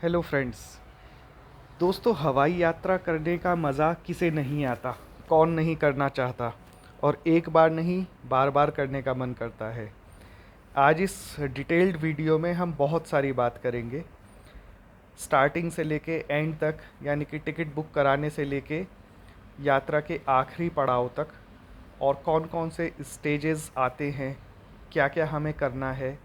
Hello friends. दोस्तों, हवाई यात्रा करने का मज़ा किसे नहीं आता, कौन नहीं करना चाहता। और एक बार नहीं, बार बार करने का मन करता है। आज इस डिटेल्ड वीडियो में हम बहुत सारी बात करेंगे, स्टार्टिंग से लेके एंड तक, यानी कि टिकट बुक कराने से लेके यात्रा के आखिरी पड़ाव तक, और कौन कौन से स्टेजेस आते हैं, क्या क्या हमें करना है,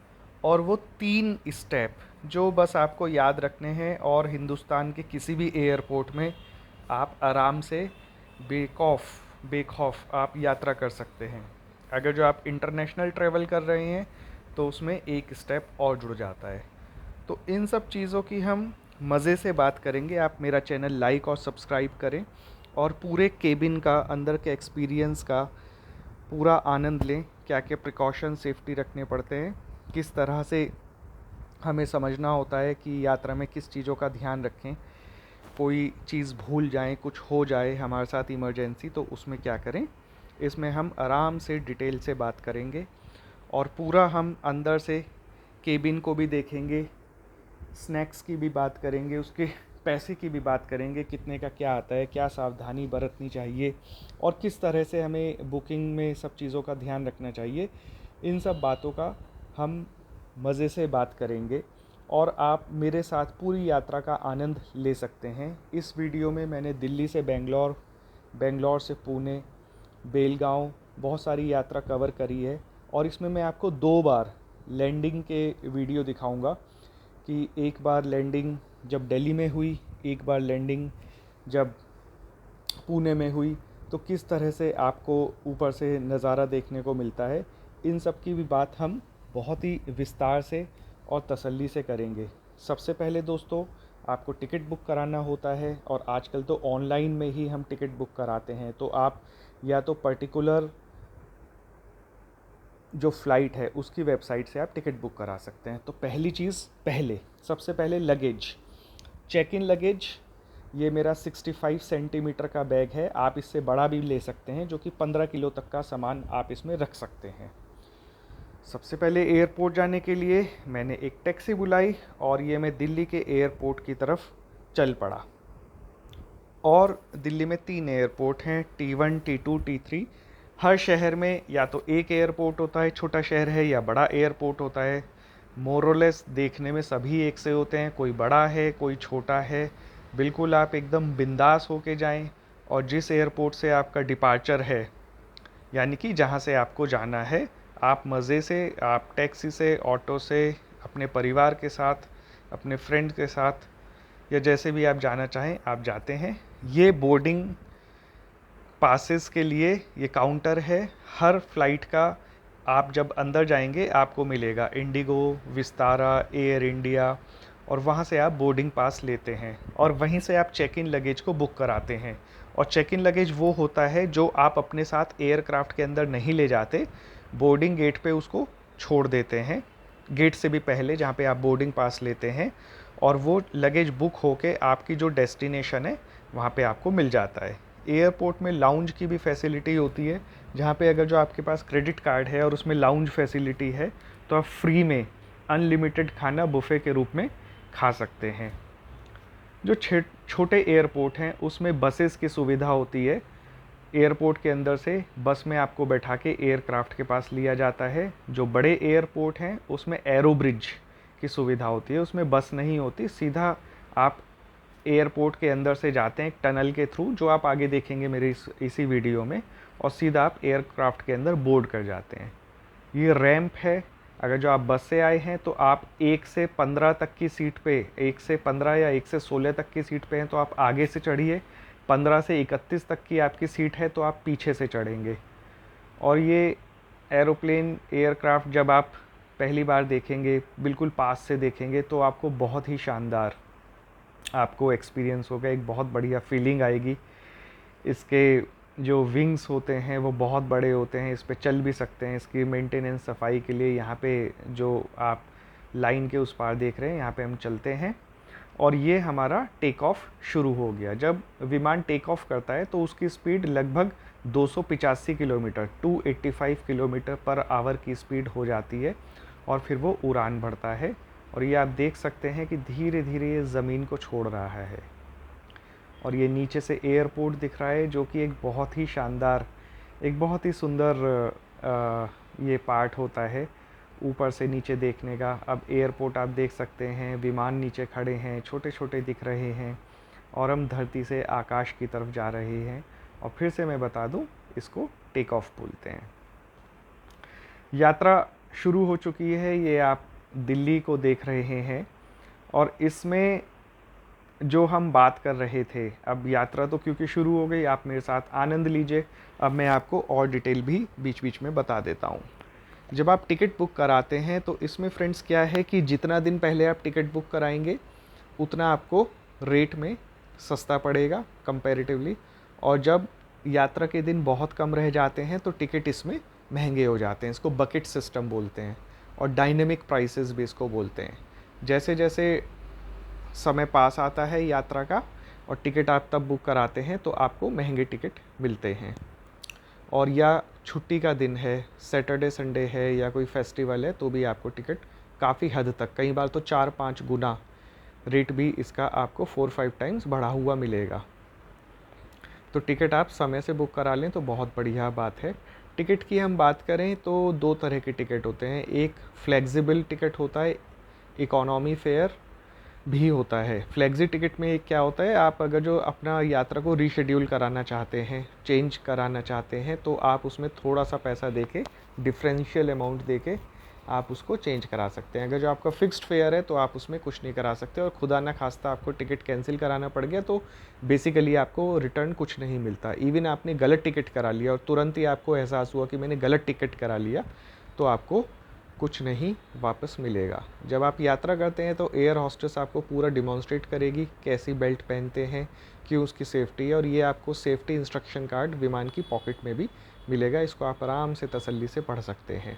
और वो 3 स्टेप जो बस आपको याद रखने हैं और हिंदुस्तान के किसी भी एयरपोर्ट में आप आराम से बेखौफ आप यात्रा कर सकते हैं। अगर जो आप इंटरनेशनल ट्रैवल कर रहे हैं तो उसमें एक स्टेप और जुड़ जाता है। तो इन सब चीज़ों की हम मज़े से बात करेंगे। आप मेरा चैनल लाइक और सब्सक्राइब करें और पूरे केबिन का, अंदर के एक्सपीरियंस का पूरा आनंद लें। क्या क्या प्रिकॉशन सेफ्टी रखने पड़ते हैं, किस तरह से हमें समझना होता है कि यात्रा में किस चीज़ों का ध्यान रखें, कोई चीज़ भूल जाएं, कुछ हो जाए हमारे साथ इमरजेंसी, तो उसमें क्या करें। इसमें हम आराम से डिटेल से बात करेंगे और पूरा हम अंदर से केबिन को भी देखेंगे, स्नैक्स की भी बात करेंगे, उसके पैसे की भी बात करेंगे, कितने का क्या आता है, क्या सावधानी बरतनी चाहिए और किस तरह से हमें बुकिंग में सब चीज़ों का ध्यान रखना चाहिए। इन सब बातों का हम मज़े से बात करेंगे और आप मेरे साथ पूरी यात्रा का आनंद ले सकते हैं। इस वीडियो में मैंने दिल्ली से बेंगलोर, बेंगलोर से पुणे, बेलगांव, बहुत सारी यात्रा कवर करी है। और इसमें मैं आपको 2 बार लैंडिंग के वीडियो दिखाऊंगा कि एक बार लैंडिंग जब दिल्ली में हुई, एक बार लैंडिंग जब पुणे में हुई, तो किस तरह से आपको ऊपर से नज़ारा देखने को मिलता है। इन सब की भी बात हम बहुत ही विस्तार से और तसल्ली से करेंगे। सबसे पहले दोस्तों, आपको टिकट बुक कराना होता है और आजकल तो ऑनलाइन में ही हम टिकट बुक कराते हैं। तो आप या तो पर्टिकुलर जो फ़्लाइट है उसकी वेबसाइट से आप टिकट बुक करा सकते हैं। तो पहली चीज़, सबसे पहले लगेज, चेक इन लगेज। ये मेरा 65 सेंटीमीटर का बैग है। आप इससे बड़ा भी ले सकते हैं, जो कि 15 किलो तक का सामान आप इसमें रख सकते हैं। सबसे पहले एयरपोर्ट जाने के लिए मैंने एक टैक्सी बुलाई और ये मैं दिल्ली के एयरपोर्ट की तरफ चल पड़ा। और दिल्ली में 3 एयरपोर्ट हैं, T1, T2, T3। हर शहर में या तो एक एयरपोर्ट होता है, छोटा शहर है, या बड़ा एयरपोर्ट होता है। मोरलेस देखने में सभी एक से होते हैं, कोई बड़ा है कोई छोटा है। बिल्कुल आप एकदम बिंदास होके जाएं और जिस एयरपोर्ट से आपका डिपार्चर है, यानी कि जहाँ से आपको जाना है, आप मज़े से, आप टैक्सी से, ऑटो से, अपने परिवार के साथ, अपने फ्रेंड के साथ, या जैसे भी आप जाना चाहें आप जाते हैं। ये बोर्डिंग पासेस के लिए ये काउंटर है हर फ्लाइट का। आप जब अंदर जाएंगे आपको मिलेगा इंडिगो, विस्तारा, एयर इंडिया, और वहाँ से आप बोर्डिंग पास लेते हैं और वहीं से आप चेक इन लगेज को बुक कराते हैं। और चेक इन लगेज वो होता है जो आप अपने साथ एयरक्राफ्ट के अंदर नहीं ले जाते, बोर्डिंग गेट पे उसको छोड़ देते हैं, गेट से भी पहले, जहाँ पे आप बोर्डिंग पास लेते हैं। और वो लगेज बुक होके आपकी जो डेस्टिनेशन है वहाँ पे आपको मिल जाता है। एयरपोर्ट में लाउंज की भी फैसिलिटी होती है, जहाँ पे अगर जो आपके पास क्रेडिट कार्ड है और उसमें लाउंज फैसिलिटी है तो आप फ्री में अनलिमिटेड खाना बुफे के रूप में खा सकते हैं। जो छोटे एयरपोर्ट हैं उसमें बसेस की सुविधा होती है। एयरपोर्ट के अंदर से बस में आपको बैठा के एयरक्राफ्ट के पास लिया जाता है। जो बड़े एयरपोर्ट हैं उसमें एरो ब्रिज की सुविधा होती है, उसमें बस नहीं होती, सीधा आप एयरपोर्ट के अंदर से जाते हैं एक टनल के थ्रू, जो आप आगे देखेंगे मेरे इसी वीडियो में, और सीधा आप एयरक्राफ्ट के अंदर बोर्ड कर जाते हैं। ये रैंप है। अगर जो आप बस से आए हैं तो आप 1 से 15 तक की सीट पे, 1 से 15 या 1 से 16 तक की सीट पे हैं तो आप आगे से चढ़िए। 15 से 31 तक की आपकी सीट है तो आप पीछे से चढ़ेंगे। और ये एरोप्लेन, एयरक्राफ्ट जब आप पहली बार देखेंगे, बिल्कुल पास से देखेंगे, तो आपको बहुत ही शानदार आपको एक्सपीरियंस होगा, एक बहुत बढ़िया फीलिंग आएगी। इसके जो विंग्स होते हैं वो बहुत बड़े होते हैं, इस पे चल भी सकते हैं। इसकी मेंटेनेंस, सफाई के लिए यहाँ पे जो आप लाइन के उस पार देख रहे हैं, यहाँ पे हम चलते हैं। और ये हमारा टेक ऑफ शुरू हो गया। जब विमान टेक ऑफ करता है तो उसकी स्पीड लगभग 285 किलोमीटर, 285 किलोमीटर पर आवर की स्पीड हो जाती है और फिर वो उड़ान भरता है और ये आप देख सकते हैं कि धीरे धीरे ये ज़मीन को छोड़ रहा है। और ये नीचे से एयरपोर्ट दिख रहा है, जो कि एक बहुत ही शानदार, एक बहुत ही सुंदर ये पार्ट होता है ऊपर से नीचे देखने का। अब एयरपोर्ट आप देख सकते हैं, विमान नीचे खड़े हैं, छोटे छोटे दिख रहे हैं, और हम धरती से आकाश की तरफ जा रहे हैं। और फिर से मैं बता दूं, इसको टेक ऑफ बोलते हैं। यात्रा शुरू हो चुकी है, ये आप दिल्ली को देख रहे हैं। और इसमें जो हम बात कर रहे थे, अब यात्रा तो क्योंकि शुरू हो गई, आप मेरे साथ आनंद लीजिए। अब मैं आपको और डिटेल भी बीच बीच में बता देता हूँ। जब आप टिकट बुक कराते हैं तो इसमें फ्रेंड्स क्या है कि जितना दिन पहले आप टिकट बुक कराएंगे उतना आपको रेट में सस्ता पड़ेगा कंपैरेटिवली। और जब यात्रा के दिन बहुत कम रह जाते हैं तो टिकट इसमें महंगे हो जाते हैं। इसको बकेट सिस्टम बोलते हैं, और डायनेमिक प्राइसेस भी इसको बोलते हैं। जैसे जैसे समय पास आता है यात्रा का और टिकट आप तब बुक कराते हैं तो आपको महंगे टिकट मिलते हैं। और या छुट्टी का दिन है, सैटरडे संडे है, या कोई फेस्टिवल है, तो भी आपको टिकट काफ़ी हद तक, कई बार तो 4-5 गुना रेट भी इसका आपको 4-5 टाइम्स बढ़ा हुआ मिलेगा। तो टिकट आप समय से बुक करा लें तो बहुत बढ़िया बात है। टिकट की हम बात करें तो 2 तरह के टिकट होते हैं। एक फ्लेक्सिबल टिकट होता है, इकोनॉमी फेयर भी होता है। फ्लेक्सी टिकट में क्या होता है, आप अगर जो अपना यात्रा को रीशेड्यूल कराना चाहते हैं, चेंज कराना चाहते हैं, तो आप उसमें थोड़ा सा पैसा देके, डिफरेंशियल अमाउंट देके आप उसको चेंज करा सकते हैं। अगर जो आपका फिक्स्ड फेयर है तो आप उसमें कुछ नहीं करा सकते, और खुदा ना खास्ता आपको टिकट कैंसिल कराना पड़ गया तो बेसिकली आपको रिटर्न कुछ नहीं मिलता। इवन आपने गलत टिकट करा लिया और तुरंत ही आपको एहसास हुआ कि मैंने गलत टिकट करा लिया, तो आपको कुछ नहीं वापस मिलेगा। जब आप यात्रा करते हैं तो एयर हॉस्टेस आपको पूरा डिमॉन्स्ट्रेट करेगी कैसी बेल्ट पहनते हैं, क्यों उसकी सेफ्टी है, और ये आपको सेफ्टी इंस्ट्रक्शन कार्ड विमान की पॉकेट में भी मिलेगा। इसको आप आराम से तसल्ली से पढ़ सकते हैं।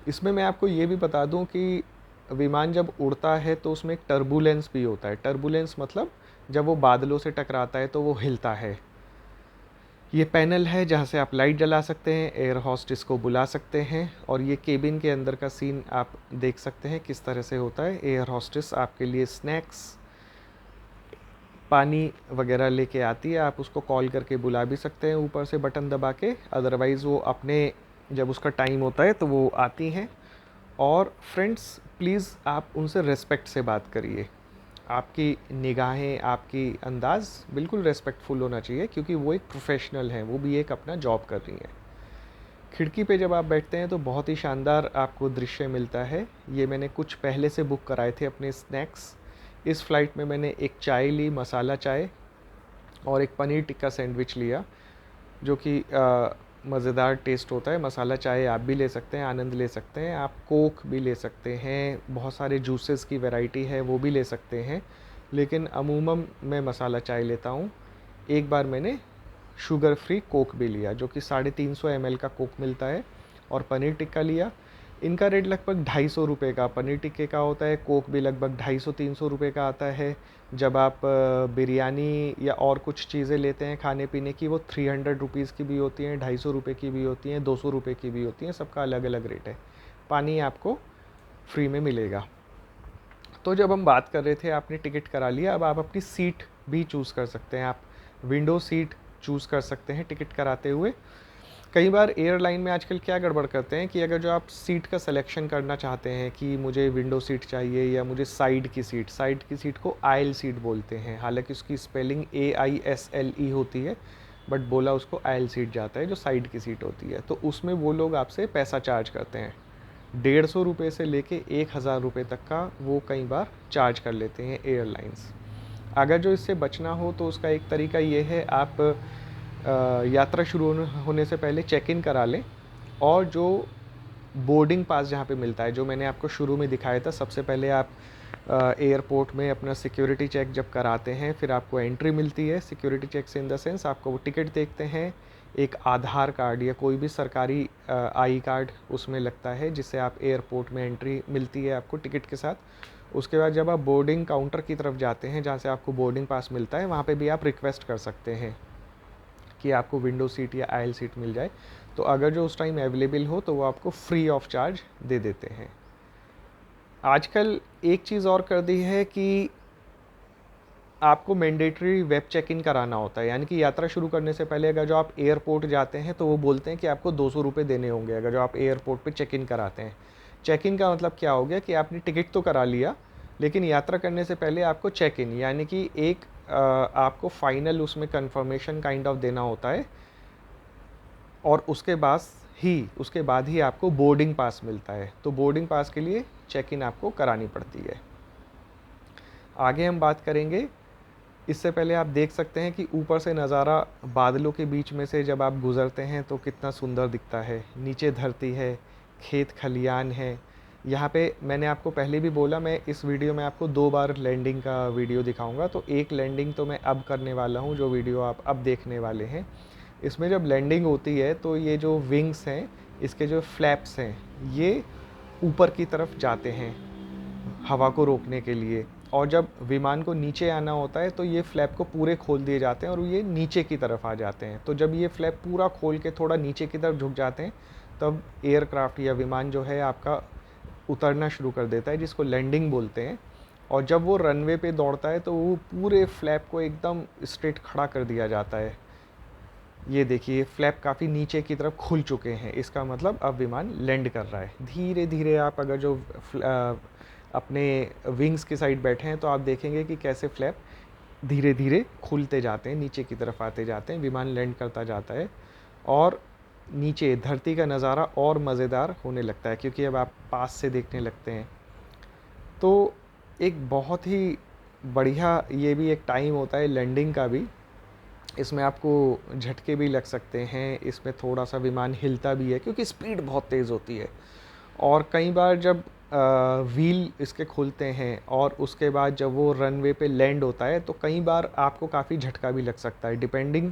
इसमें मैं आपको ये भी बता दूं कि विमान जब उड़ता है तो उसमें एक टर्बुलेंस भी होता है। टर्बुलेंस मतलब जब वो बादलों से टकराता है तो वो हिलता है। ये पैनल है जहाँ से आप लाइट जला सकते हैं, एयर होस्टेस को बुला सकते हैं, और ये केबिन के अंदर का सीन आप देख सकते हैं किस तरह से होता है। एयर होस्टेस आपके लिए स्नैक्स, पानी वगैरह लेके आती है, आप उसको कॉल करके बुला भी सकते हैं ऊपर से बटन दबा के। अदरवाइज़ वो अपने, जब उसका टाइम होता है तो वो आती हैं। और फ्रेंड्स प्लीज़ आप उनसे रिस्पेक्ट से बात करिए। आपकी निगाहें, आपकी अंदाज़ बिल्कुल रेस्पेक्टफुल होना चाहिए, क्योंकि वो एक प्रोफेशनल है, वो भी एक अपना जॉब कर रही हैं। खिड़की पे जब आप बैठते हैं तो बहुत ही शानदार आपको दृश्य मिलता है। ये मैंने कुछ पहले से बुक कराए थे अपने स्नैक्स। इस फ़्लाइट में मैंने एक चाय ली, मसाला चाय, और एक पनीर टिक्का सैंडविच लिया, जो कि मज़ेदार टेस्ट होता है। मसाला चाय आप भी ले सकते हैं, आनंद ले सकते हैं। आप कोक भी ले सकते हैं, बहुत सारे जूसेस की वैरायटी है वो भी ले सकते हैं, लेकिन अमूमन मैं मसाला चाय लेता हूँ। एक बार मैंने शुगर फ्री कोक भी लिया, जो कि 350 ml का कोक मिलता है, और पनीर टिक्का लिया। इनका रेट लगभग 250 रुपये का पनीर टिक्के का होता है। कोक भी लगभग 250-300 रुपये का आता है। जब आप बिरयानी या और कुछ चीज़ें लेते हैं खाने पीने की, वो 300 रुपीज़ की भी होती हैं, 250 रुपये की भी होती हैं, 200 रुपये की भी होती हैं। सबका अलग अलग रेट है। पानी आपको फ्री में मिलेगा। तो जब हम बात कर रहे थे, आपने टिकट करा लिया, अब आप अपनी सीट भी चूज़ कर सकते हैं। आप विंडो सीट चूज़ कर सकते हैं टिकट कराते हुए। कई बार एयरलाइन में आजकल क्या गड़बड़ करते हैं कि अगर जो आप सीट का सिलेक्शन करना चाहते हैं कि मुझे विंडो सीट चाहिए या मुझे साइड की सीट को आयल सीट बोलते हैं। हालांकि उसकी स्पेलिंग AISLE होती है, बट बोला उसको आयल सीट जाता है, जो साइड की सीट होती है। तो उसमें वो लोग आपसे पैसा चार्ज करते हैं। 150 रुपये से लेके 1000 रुपये तक का वो कई बार चार्ज कर लेते हैं एयरलाइंस। अगर जो इससे बचना हो तो उसका एक तरीका ये है, आप यात्रा शुरू होने से पहले चेक इन करा लें, और जो बोर्डिंग पास जहाँ पे मिलता है, जो मैंने आपको शुरू में दिखाया था, सबसे पहले आप एयरपोर्ट में अपना सिक्योरिटी चेक जब कराते हैं, फिर आपको एंट्री मिलती है। सिक्योरिटी चेक से इन द सेंस आपको वो टिकट देखते हैं, एक आधार कार्ड या कोई भी सरकारी आई कार्ड उसमें लगता है, जिससे आप एयरपोर्ट में एंट्री मिलती है आपको टिकट के साथ। उसके बाद जब आप बोर्डिंग काउंटर की तरफ जाते हैं, जहाँ से आपको बोर्डिंग पास मिलता है, वहाँ पे भी आप रिक्वेस्ट कर सकते हैं कि आपको विंडो सीट या आयल सीट मिल जाए। तो अगर जो उस टाइम अवेलेबल हो तो वो आपको फ्री ऑफ चार्ज दे देते हैं। आजकल एक चीज़ और कर दी है कि आपको मैंडेटरी वेब चेक इन कराना होता है, यानी कि यात्रा शुरू करने से पहले अगर जो आप एयरपोर्ट जाते हैं तो वो बोलते हैं कि आपको 200 रुपये देने होंगे अगर जो आप एयरपोर्ट पे चेक इन कराते हैं। चेक इन का मतलब क्या हो गया कि आपने टिकट तो करा लिया, लेकिन यात्रा करने से पहले आपको चेक इन यानी कि एक आपको फाइनल उसमें कंफर्मेशन काइंड ऑफ देना होता है, और उसके बाद ही आपको बोर्डिंग पास मिलता है। तो बोर्डिंग पास के लिए चेक इन आपको करानी पड़ती है। आगे हम बात करेंगे, इससे पहले आप देख सकते हैं कि ऊपर से नज़ारा बादलों के बीच में से जब आप गुज़रते हैं तो कितना सुंदर दिखता है। नीचे धरती है, खेत खलियान है। यहाँ पे मैंने आपको पहले भी बोला, मैं इस वीडियो में आपको 2 बार लैंडिंग का वीडियो दिखाऊंगा। तो एक लैंडिंग तो मैं अब करने वाला हूँ, जो वीडियो आप अब देखने वाले हैं। इसमें जब लैंडिंग होती है तो ये जो विंग्स हैं, इसके जो फ्लैप्स हैं, ये ऊपर की तरफ जाते हैं हवा को रोकने के लिए, और जब विमान को नीचे आना होता है तो ये फ्लैप को पूरे खोल दिए जाते हैं और ये नीचे की तरफ आ जाते हैं। तो जब ये फ्लैप पूरा खोल के थोड़ा नीचे की तरफ झुक जाते हैं, तब एयरक्राफ्ट या विमान जो है आपका उतरना शुरू कर देता है, जिसको लैंडिंग बोलते हैं। और जब वो रनवे पे दौड़ता है तो वो पूरे फ्लैप को एकदम स्ट्रेट खड़ा कर दिया जाता है। ये देखिए, फ्लैप काफ़ी नीचे की तरफ खुल चुके हैं, इसका मतलब अब विमान लैंड कर रहा है। धीरे धीरे आप अगर जो अपने विंग्स की साइड बैठे हैं तो आप देखेंगे कि कैसे फ्लैप धीरे धीरे खुलते जाते हैं, नीचे की तरफ आते जाते हैं, विमान लैंड करता जाता है, और नीचे धरती का नज़ारा और मज़ेदार होने लगता है क्योंकि अब आप पास से देखने लगते हैं। तो एक बहुत ही बढ़िया ये भी एक टाइम होता है लैंडिंग का भी। इसमें आपको झटके भी लग सकते हैं, इसमें थोड़ा सा विमान हिलता भी है क्योंकि स्पीड बहुत तेज़ होती है। और कई बार जब व्हील इसके खुलते हैं और उसके बाद जब वो रनवे पे लैंड होता है तो कई बार आपको काफ़ी झटका भी लग सकता है, डिपेंडिंग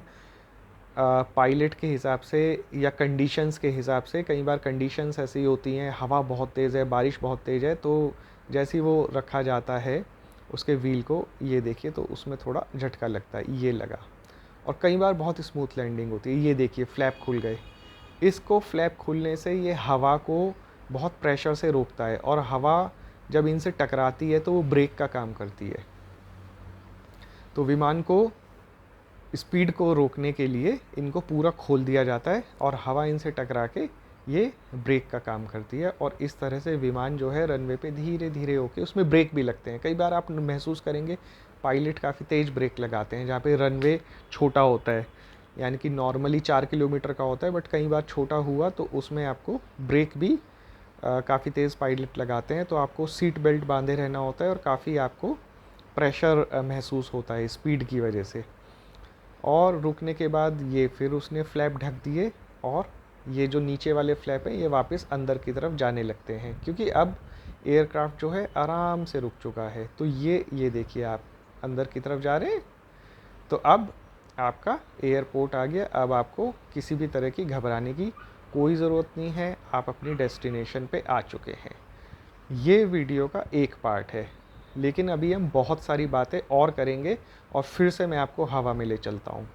पायलट के हिसाब से या कंडीशंस के हिसाब से। कई बार कंडीशंस ऐसी होती हैं, हवा बहुत तेज़ है, बारिश बहुत तेज़ है, तो जैसे ही वो रखा जाता है उसके व्हील को, ये देखिए, तो उसमें थोड़ा झटका लगता है, ये लगा। और कई बार बहुत स्मूथ लैंडिंग होती है। ये देखिए, फ्लैप खुल गए। इसको फ्लैप खुलने से ये हवा को बहुत प्रेशर से रोकता है, और हवा जब इनसे टकराती है तो वो ब्रेक का काम करती है। तो विमान को स्पीड को रोकने के लिए इनको पूरा खोल दिया जाता है और हवा इनसे टकरा के ये ब्रेक का काम करती है, और इस तरह से विमान जो है रनवे पे धीरे धीरे होके, उसमें ब्रेक भी लगते हैं। कई बार आप महसूस करेंगे पायलट काफ़ी तेज़ ब्रेक लगाते हैं जहाँ पे रनवे छोटा होता है, यानी कि नॉर्मली 4 किलोमीटर का होता है, बट कई बार छोटा हुआ तो उसमें आपको ब्रेक भी काफ़ी तेज़ पायलट लगाते हैं। तो आपको सीट बेल्ट बांधे रहना होता है और काफ़ी आपको प्रेशर महसूस होता है स्पीड की वजह से। और रुकने के बाद ये फिर उसने फ्लैप ढक दिए, और ये जो नीचे वाले फ्लैप हैं ये वापस अंदर की तरफ जाने लगते हैं क्योंकि अब एयरक्राफ्ट जो है आराम से रुक चुका है। तो ये देखिए, आप अंदर की तरफ जा रहे हैं। तो अब आपका एयरपोर्ट आ गया। अब आपको किसी भी तरह की घबराने की कोई ज़रूरत नहीं है, आप अपनी डेस्टिनेशन पे आ चुके हैं। ये वीडियो का एक पार्ट है, लेकिन अभी हम बहुत सारी बातें और करेंगे, और फिर से मैं आपको हवा में ले चलता हूँ।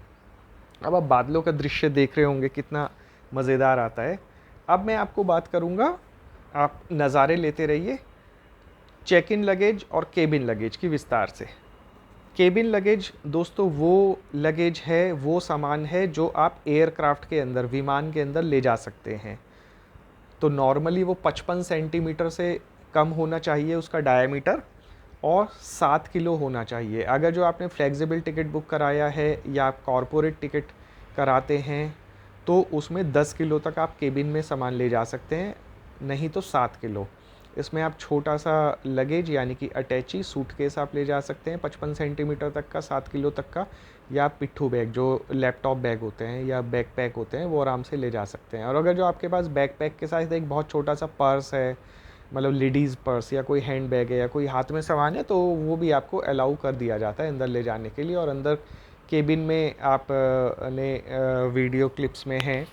अब आप बादलों का दृश्य देख रहे होंगे, कितना मज़ेदार आता है। अब मैं आपको बात करूँगा, आप नज़ारे लेते रहिए चेक इन लगेज और केबिन लगेज की विस्तार से। केबिन लगेज दोस्तों वो लगेज है, वो सामान है जो आप एयरक्राफ्ट के अंदर, विमान के अंदर ले जा सकते हैं। तो नॉर्मली वो 55 सेंटीमीटर से कम होना चाहिए उसका डायमीटर, और 7 किलो होना चाहिए। अगर जो आपने फ्लेक्सिबल टिकट बुक कराया है या आप कॉरपोरेट टिकट कराते हैं तो उसमें 10 किलो तक आप केबिन में सामान ले जा सकते हैं, नहीं तो 7 किलो। इसमें आप छोटा सा लगेज यानी कि अटैची सूटकेस आप ले जा सकते हैं 55 सेंटीमीटर तक का, 7 किलो तक का, या पिट्ठू बैग जो लैपटॉप बैग होते हैं या बैकपैक होते हैं वो आराम से ले जा सकते हैं। और अगर जो आपके पास बैकपैक के साथ एक बहुत छोटा सा पर्स है, मतलब लेडीज़ पर्स या कोई हैंड बैग है या कोई हाथ में सामान है, तो वो भी आपको अलाउ कर दिया जाता है अंदर ले जाने के लिए। और अंदर केबिन में आप ने वीडियो क्लिप्स में हैं,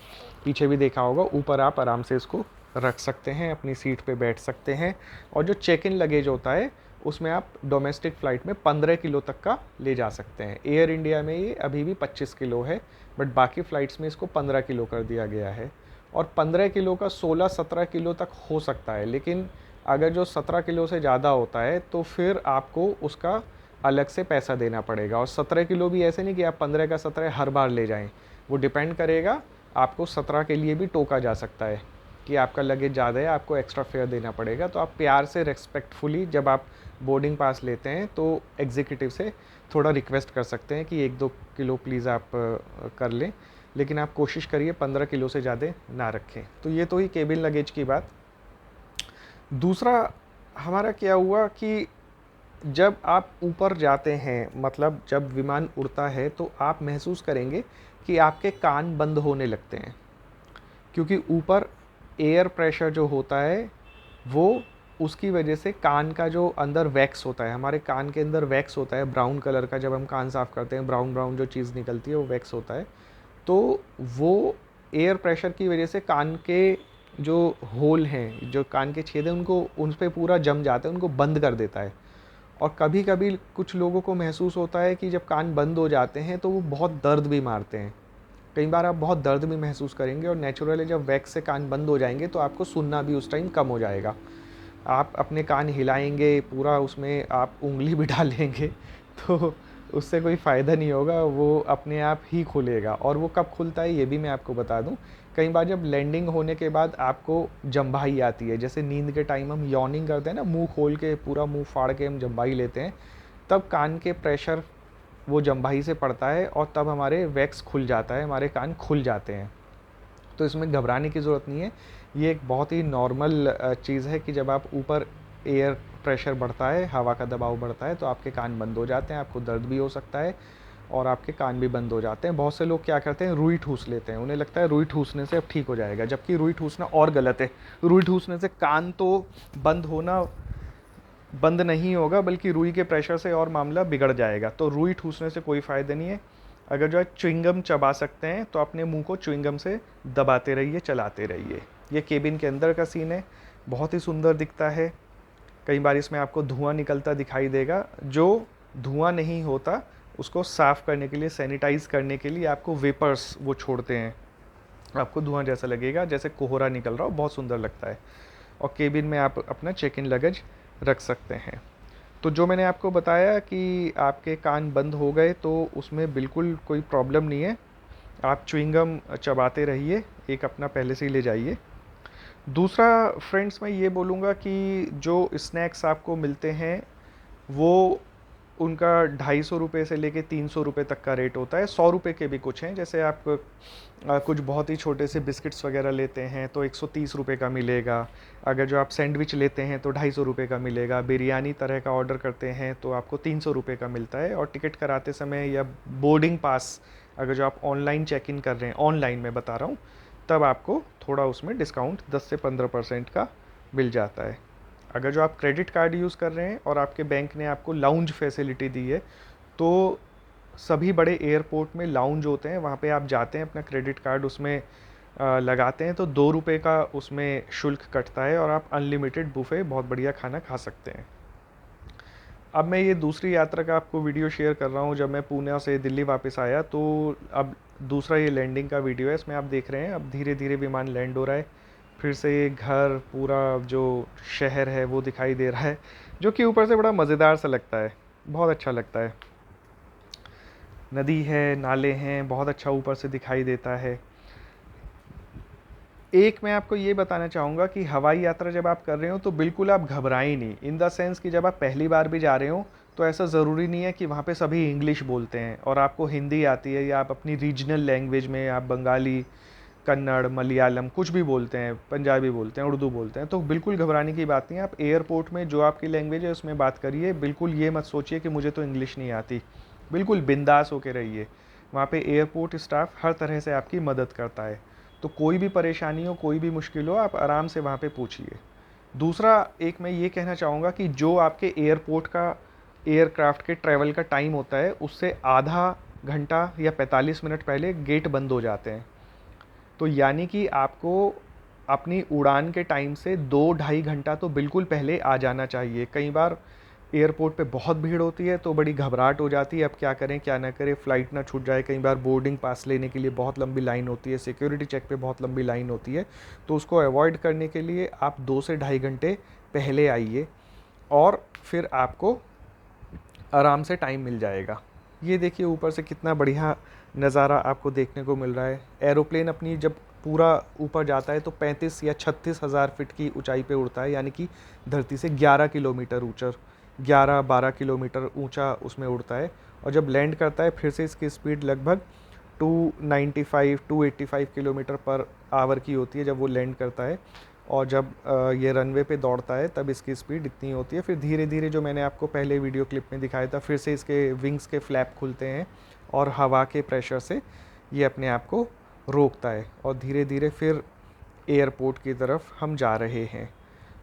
पीछे भी देखा होगा, ऊपर आप आराम से इसको रख सकते हैं, अपनी सीट पे बैठ सकते हैं। और जो चेक इन लगेज होता है उसमें आप डोमेस्टिक फ़्लाइट में 15 किलो तक का ले जा सकते हैं। एयर इंडिया में ये अभी भी 25 किलो है, बट बाकी फ़्लाइट्स में इसको 15 किलो कर दिया गया है। और 15 किलो का 16-17 किलो तक हो सकता है, लेकिन अगर जो 17 किलो से ज़्यादा होता है तो फिर आपको उसका अलग से पैसा देना पड़ेगा। और 17 किलो भी ऐसे नहीं कि आप 15 का 17 हर बार ले जाएं, वो डिपेंड करेगा, आपको 17 के लिए भी टोका जा सकता है कि आपका लगेज ज़्यादा है, आपको एक्स्ट्रा फेयर देना पड़ेगा। तो आप प्यार से रेस्पेक्टफुली जब आप बोर्डिंग पास लेते हैं तो एग्जीक्यूटिव से थोड़ा रिक्वेस्ट कर सकते हैं कि 1-2 किलो प्लीज़ आप कर लें, लेकिन आप कोशिश करिए 15 किलो से ज़्यादा ना रखें। तो ये तो ही केबिन लगेज की बात। दूसरा हमारा क्या हुआ कि जब आप ऊपर जाते हैं, मतलब जब विमान उड़ता है, तो आप महसूस करेंगे कि आपके कान बंद होने लगते हैं, क्योंकि ऊपर एयर प्रेशर जो होता है वो, उसकी वजह से कान का जो अंदर वैक्स होता है, हमारे कान के अंदर वैक्स होता है ब्राउन कलर का, जब हम कान साफ़ करते हैं ब्राउन ब्राउन जो चीज़ निकलती है वो वैक्स होता है। तो वो एयर प्रेशर की वजह से कान के जो होल हैं, जो कान के छेद हैं, उनको उन पे पूरा जम जाता है, उनको बंद कर देता है। और कभी कभी कुछ लोगों को महसूस होता है कि जब कान बंद हो जाते हैं तो वो बहुत दर्द भी मारते हैं। कई बार आप बहुत दर्द भी महसूस करेंगे, और नेचुरली जब वैक्स से कान बंद हो जाएंगे तो आपको सुनना भी उस टाइम कम हो जाएगा। आप अपने कान हिलाएंगे पूरा, उसमें आप उंगली भी डालेंगे तो उससे कोई फ़ायदा नहीं होगा, वो अपने आप ही खुलेगा। और वो कब खुलता है ये भी मैं आपको बता दूं। कई बार जब लैंडिंग होने के बाद आपको जम्भाई आती है, जैसे नींद के टाइम हम यॉर्निंग करते हैं ना, मुंह खोल के पूरा मुंह फाड़ के हम जम्भाई लेते हैं, तब कान के प्रेशर वो जम्भाई से पड़ता है और तब हमारे वैक्स खुल जाता है, हमारे कान खुल जाते हैं। तो इसमें घबराने की ज़रूरत नहीं है, ये एक बहुत ही नॉर्मल चीज़ है कि जब आप ऊपर एयर प्रेशर बढ़ता है, हवा का दबाव बढ़ता है, तो आपके कान बंद हो जाते हैं, आपको दर्द भी हो सकता है और आपके कान भी बंद हो जाते हैं। बहुत से लोग क्या करते हैं, रुई ठूस लेते हैं, उन्हें लगता है रुई ठूसने से अब ठीक हो जाएगा, जबकि रुई ठूसना और गलत है। रुई ठूसने से कान तो बंद होना बंद नहीं होगा, बल्कि रुई के प्रेशर से और मामला बिगड़ जाएगा। तो रुई ठूसने से कोई फ़ायदा नहीं है। अगर जो है च्युइंगम चबा सकते हैं तो अपने मुंह को च्युइंगम से दबाते रहिए, चलाते रहिए। ये केबिन के अंदर का सीन है, बहुत ही सुंदर दिखता है। कई बार इसमें आपको धुआं निकलता दिखाई देगा, जो धुआं नहीं होता उसको साफ़ करने के लिए, सैनिटाइज़ करने के लिए आपको वेपर्स वो छोड़ते हैं, आपको धुआं जैसा लगेगा, जैसे कोहरा निकल रहा हो, बहुत सुंदर लगता है। और केबिन में आप अपना चेक इन लगेज रख सकते हैं। तो जो मैंने आपको बताया कि आपके कान बंद हो गए, तो उसमें बिल्कुल कोई प्रॉब्लम नहीं है, आप च्युइंगम चबाते रहिए, एक अपना पहले से ही ले जाइए। दूसरा फ्रेंड्स, मैं ये बोलूँगा कि जो स्नैक्स आपको मिलते हैं वो, उनका 250 से लेके 300 रुपये तक का रेट होता है। 100 रुपये के भी कुछ हैं, जैसे आप कुछ बहुत ही छोटे से बिस्किट्स वगैरह लेते हैं तो 130 रुपये का मिलेगा। अगर जो आप सैंडविच लेते हैं तो 250 रुपये का मिलेगा। बिरयानी तरह का ऑर्डर करते हैं तो आपको 300 रुपये का मिलता है। और टिकट कराते समय या बोर्डिंग पास अगर जो आप ऑनलाइन चेक इन कर रहे हैं, ऑनलाइन मैं बता रहा हूँ, तब आपको थोड़ा उसमें डिस्काउंट 10 से 15% का मिल जाता है। अगर जो आप क्रेडिट कार्ड यूज़ कर रहे हैं और आपके बैंक ने आपको लाउंज फैसिलिटी दी है, तो सभी बड़े एयरपोर्ट में लाउंज होते हैं, वहाँ पे आप जाते हैं, अपना क्रेडिट कार्ड उसमें लगाते हैं, तो 2 रुपये का उसमें शुल्क कटता है और आप अनलिमिटेड बुफे बहुत बढ़िया खाना खा सकते हैं। अब मैं ये दूसरी यात्रा का आपको वीडियो शेयर कर रहा हूँ। जब मैं पुणे से दिल्ली वापस आया, तो अब दूसरा ये लैंडिंग का वीडियो है। इसमें आप देख रहे हैं अब धीरे धीरे विमान लैंड हो रहा है, फिर से ये घर, पूरा जो शहर है वो दिखाई दे रहा है, जो कि ऊपर से बड़ा मज़ेदार सा लगता है, बहुत अच्छा लगता है। नदी है, नाले हैं, बहुत अच्छा ऊपर से दिखाई देता है। एक मैं आपको ये बताना चाहूँगा कि हवाई यात्रा जब आप कर रहे हो तो बिल्कुल आप घबराएं नहीं, इन द सेंस कि जब आप पहली बार भी जा रहे हो तो ऐसा ज़रूरी नहीं है कि वहाँ पे सभी इंग्लिश बोलते हैं और आपको हिंदी आती है, या आप अपनी रीजनल लैंग्वेज में आप बंगाली, कन्नड़, मलयालम कुछ भी बोलते हैं, पंजाबी बोलते हैं, उर्दू बोलते हैं, तो बिल्कुल घबराने की बात नहीं है। आप एयरपोर्ट में जो आपकी लैंग्वेज है उसमें बात करिए, बिल्कुल ये मत सोचिए कि मुझे तो इंग्लिश नहीं आती, बिल्कुल बिंदास होकर रहिए। वहाँ पे एयरपोर्ट स्टाफ हर तरह से आपकी मदद करता है, तो कोई भी परेशानी हो, कोई भी मुश्किल हो, आप आराम से वहाँ पे पूछिए। दूसरा एक मैं ये कहना चाहूँगा कि जो आपके एयरपोर्ट का, एयरक्राफ्ट के ट्रैवल का टाइम होता है, उससे आधा घंटा या 45 मिनट पहले गेट बंद हो जाते हैं। तो यानी कि आपको अपनी उड़ान के टाइम से 2-2.5 घंटा तो बिल्कुल पहले आ जाना चाहिए। कई बार एयरपोर्ट पे बहुत भीड़ होती है तो बड़ी घबराहट हो जाती है, अब क्या करें क्या ना करें, फ़्लाइट ना छूट जाए। कई बार बोर्डिंग पास लेने के लिए बहुत लंबी लाइन होती है, सिक्योरिटी चेक पे बहुत लंबी लाइन होती है, तो उसको अवॉइड करने के लिए आप 2 से 2.5 घंटे पहले आइए और फिर आपको आराम से टाइम मिल जाएगा। ये देखिए ऊपर से कितना बढ़िया नज़ारा आपको देखने को मिल रहा है। एरोप्लेन अपनी जब पूरा ऊपर जाता है तो 35 या 36 हज़ार फीट की ऊंचाई पे उड़ता है, यानी कि धरती से 11 किलोमीटर ऊंचा, 11-12 किलोमीटर ऊंचा उसमें उड़ता है। और जब लैंड करता है फिर से इसकी स्पीड लगभग 295-285 किलोमीटर पर आवर की होती है जब वो लैंड करता है। और जब ये रनवे पे दौड़ता है तब इसकी स्पीड इतनी होती है। फिर धीरे धीरे, जो मैंने आपको पहले वीडियो क्लिप में दिखाया था, फिर से इसके विंग्स के फ्लैप खुलते हैं और हवा के प्रेशर से ये अपने आप को रोकता है और धीरे धीरे फिर एयरपोर्ट की तरफ हम जा रहे हैं।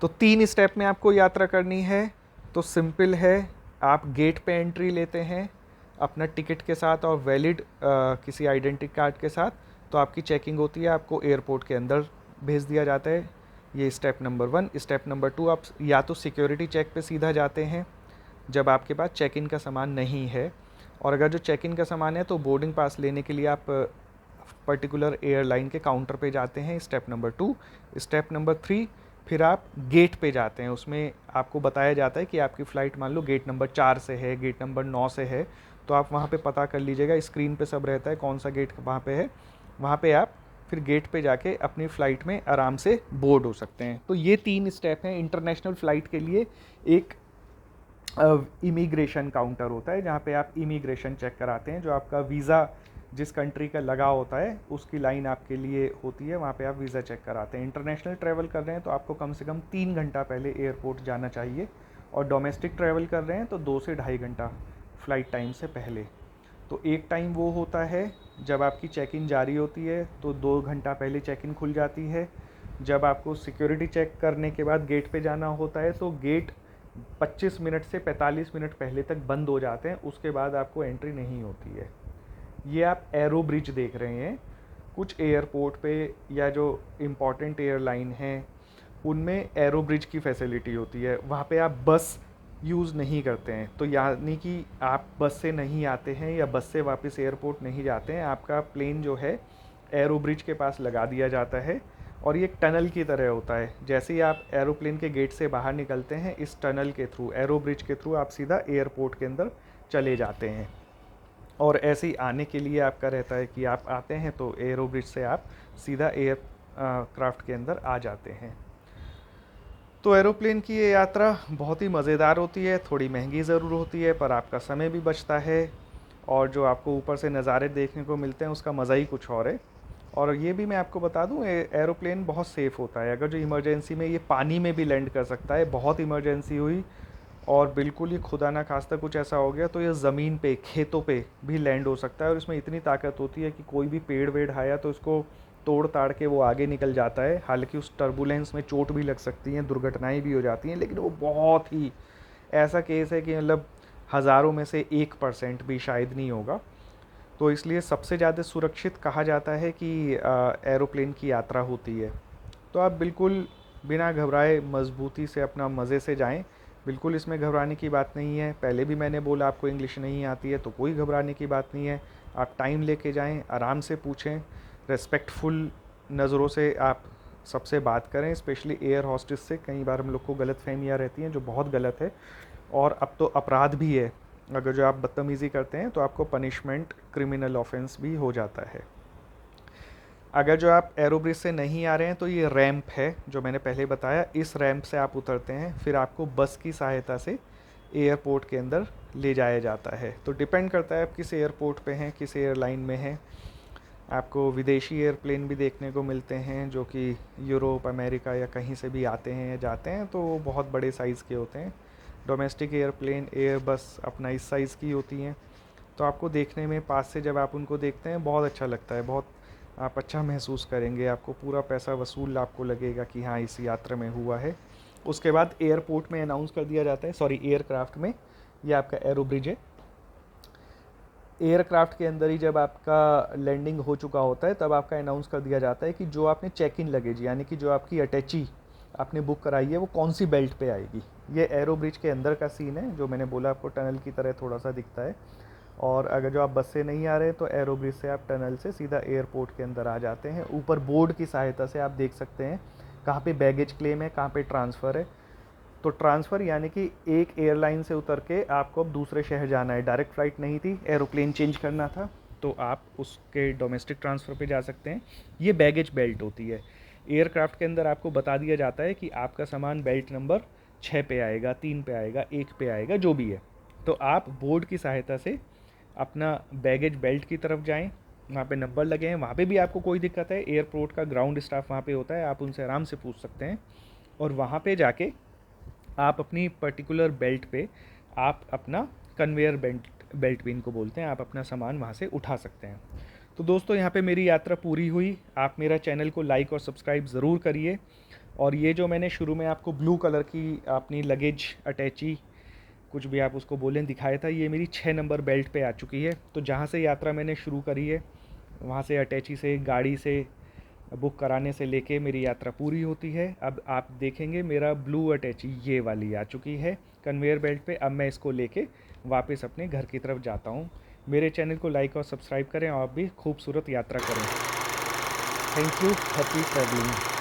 तो 3 स्टेप में आपको यात्रा करनी है। तो सिंपल है, आप गेट पे एंट्री लेते हैं अपना टिकट के साथ और वैलिड किसी आइडेंटिटी कार्ड के साथ, तो आपकी चेकिंग होती है, आपको एयरपोर्ट के अंदर भेज दिया जाता है। ये स्टेप नंबर 1। स्टेप नंबर 2, आप या तो सिक्योरिटी चेक पे सीधा जाते हैं जब आपके पास चेक इन का सामान नहीं है, और अगर जो चेक इन का सामान है तो बोर्डिंग पास लेने के लिए आप पर्टिकुलर एयरलाइन के काउंटर पे जाते हैं, स्टेप नंबर 2। स्टेप नंबर 3, फिर आप गेट पे जाते हैं। उसमें आपको बताया जाता है कि आपकी फ़्लाइट मान लो गेट नंबर 4 से है, गेट नंबर 9 से है, तो आप वहाँ पे पता कर लीजिएगा, स्क्रीन पे सब रहता है कौन सा गेट वहाँ पे है। वहाँ पे आप फिर गेट पे जाके अपनी फ़्लाइट में आराम से बोर्ड हो सकते हैं। तो ये 3 स्टेप हैं। इंटरनेशनल फ़्लाइट के लिए एक इमिग्रेशन काउंटर होता है जहाँ पे आप इमिग्रेशन चेक कराते हैं, जो आपका वीज़ा जिस कंट्री का लगा होता है उसकी लाइन आपके लिए होती है, वहाँ पे आप वीज़ा चेक कराते हैं। इंटरनेशनल ट्रैवल कर रहे हैं तो आपको कम से कम 3 घंटा पहले एयरपोर्ट जाना चाहिए, और डोमेस्टिक ट्रैवल कर रहे हैं तो 2 से ढाई घंटा फ़्लाइट टाइम से पहले। तो एक टाइम वो होता है जब आपकी चेक इन जारी होती है, तो 2 घंटा पहले चेक इन खुल जाती है। जब आपको सिक्योरिटी चेक करने के बाद गेट पे जाना होता है तो गेट 25 मिनट से 45 मिनट पहले तक बंद हो जाते हैं, उसके बाद आपको एंट्री नहीं होती है। ये आप एरो ब्रिज देख रहे हैं। कुछ एयरपोर्ट पे या जो इम्पॉर्टेंट एयरलाइन हैं उनमें एरो ब्रिज की फैसिलिटी होती है, वहाँ पे आप बस यूज़ नहीं करते हैं। तो यानी कि आप बस से नहीं आते हैं या बस से वापस एयरपोर्ट नहीं जाते हैं, आपका प्लेन जो है एरो ब्रिज के पास लगा दिया जाता है, और ये एक टनल की तरह होता है। जैसे ही आप एरोप्लेन के गेट से बाहर निकलते हैं, इस टनल के थ्रू, एरो ब्रिज के थ्रू आप सीधा एयरपोर्ट के अंदर चले जाते हैं। और ऐसे ही आने के लिए आपका रहता है कि आप आते हैं तो एरो ब्रिज से आप सीधा एयर क्राफ्ट के अंदर आ जाते हैं। तो एरोप्लेन की ये यात्रा बहुत ही मज़ेदार होती है, थोड़ी महंगी ज़रूर होती है, पर आपका समय भी बचता है, और जो आपको ऊपर से नज़ारे देखने को मिलते हैं उसका मज़ा ही कुछ और है। और ये भी मैं आपको बता दूं, एरोप्लेन बहुत सेफ़ होता है। अगर जो इमरजेंसी में ये पानी में भी लैंड कर सकता है, बहुत इमरजेंसी हुई और बिल्कुल ही खुदा ना खास्ता कुछ ऐसा हो गया तो ये ज़मीन पे, खेतों पे भी लैंड हो सकता है। और इसमें इतनी ताकत होती है कि कोई भी पेड़ वेड़ आया तो इसको तोड़ ताड़ के वो आगे निकल जाता है। हालांकि उस टर्बुलेंस में चोट भी लग सकती हैं, दुर्घटनाएं भी हो जाती हैं, लेकिन वो बहुत ही ऐसा केस है कि मतलब हज़ारों में से 1% भी शायद नहीं होगा। तो इसलिए सबसे ज़्यादा सुरक्षित कहा जाता है कि एरोप्लेन की यात्रा होती है। तो आप बिल्कुल बिना घबराए मजबूती से अपना मज़े से जाएं, बिल्कुल इसमें घबराने की बात नहीं है। पहले भी मैंने बोला आपको इंग्लिश नहीं आती है तो कोई घबराने की बात नहीं है। आप टाइम लेके जाएं, आराम से पूछें, रेस्पेक्टफुल नज़रों से आप सबसे बात करें, स्पेशली एयर हॉस्टेस से। कई बार हम लोग को गलत फहमियाँ रहती हैं जो बहुत गलत है, और अब तो अपराध भी है। अगर जो आप बदतमीज़ी करते हैं तो आपको पनिशमेंट, क्रिमिनल ऑफेंस भी हो जाता है। अगर जो आप एरोब्रिज से नहीं आ रहे हैं तो ये रैंप है जो मैंने पहले बताया, इस रैंप से आप उतरते हैं, फिर आपको बस की सहायता से एयरपोर्ट के अंदर ले जाया जाता है। तो डिपेंड करता है आप किस एयरपोर्ट पे हैं, किस एयरलाइन में हैं। आपको विदेशी एयरप्लेन भी देखने को मिलते हैं जो कि यूरोप, अमेरिका या कहीं से भी आते हैं या जाते हैं, तो वो बहुत बड़े साइज़ के होते हैं। डोमेस्टिक एयरप्लेन, एयरबस अपना इस साइज़ की होती हैं। तो आपको देखने में पास से जब आप उनको देखते हैं बहुत अच्छा लगता है, बहुत आप अच्छा महसूस करेंगे, आपको पूरा पैसा वसूल आपको लगेगा कि हाँ इस यात्रा में हुआ है। उसके बाद एयरपोर्ट में अनाउंस कर दिया जाता है, सॉरी एयरक्राफ्ट में, ये आपका एरो ब्रिज है। एयरक्राफ्ट के अंदर ही जब आपका लैंडिंग हो चुका होता है तब आपका अनाउंस कर दिया जाता है कि जो आपने चेक इन लगेज, यानी कि जो आपकी अटैची आपने बुक कराई है वो कौन सी बेल्ट पे आएगी। ये एरो ब्रिज के अंदर का सीन है, जो मैंने बोला आपको टनल की तरह थोड़ा सा दिखता है। और अगर जो आप बस से नहीं आ रहे तो एरो ब्रिज से आप टनल से सीधा एयरपोर्ट के अंदर आ जाते हैं। ऊपर बोर्ड की सहायता से आप देख सकते हैं कहाँ पे बैगेज क्लेम है, कहाँ पे ट्रांसफ़र है। तो ट्रांसफ़र यानी कि एक एयरलाइन से उतर के आपको अब दूसरे शहर जाना है, डायरेक्ट फ़्लाइट नहीं थी, एरोप्लेन चेंज करना था, तो आप उसके डोमेस्टिक ट्रांसफ़र पे जा सकते हैं। ये बैगेज बेल्ट होती है। एयरक्राफ्ट के अंदर आपको बता दिया जाता है कि आपका सामान बेल्ट नंबर 6 पे आएगा, 3 पे आएगा, 1 पे आएगा, जो भी है। तो आप बोर्ड की सहायता से अपना बैगेज बेल्ट की तरफ जाएं, वहाँ पे नंबर लगे हैं, वहाँ पे भी आपको कोई दिक्कत है, एयरपोर्ट का ग्राउंड स्टाफ वहाँ पे होता है, आप उनसे आराम से पूछ सकते हैं। और वहाँ पे जाके आप अपनी पर्टिकुलर बेल्ट पे आप अपना कन्वेयर बेल्ट भी इनको बोलते हैं, आप अपना सामान वहाँ से उठा सकते हैं। तो दोस्तों, यहाँ पे मेरी यात्रा पूरी हुई। आप मेरा चैनल को लाइक और सब्सक्राइब ज़रूर करिए। और ये जो मैंने शुरू में आपको ब्लू कलर की अपनी लगेज अटैची, कुछ भी आप उसको बोलें, दिखाया था, ये मेरी 6 नंबर बेल्ट पे आ चुकी है। तो जहाँ से यात्रा मैंने शुरू करी है, वहाँ से अटैची से, गाड़ी से बुक कराने से लेके मेरी यात्रा पूरी होती है। अब आप देखेंगे मेरा ब्लू अटैची ये वाली आ चुकी है कन्वेयर बेल्ट पे। अब मैं इसको लेके वापस अपने घर की तरफ जाता हूँ। मेरे चैनल को लाइक और सब्सक्राइब करें और आप भी खूबसूरत यात्रा करें। Thank you. Happy travelling.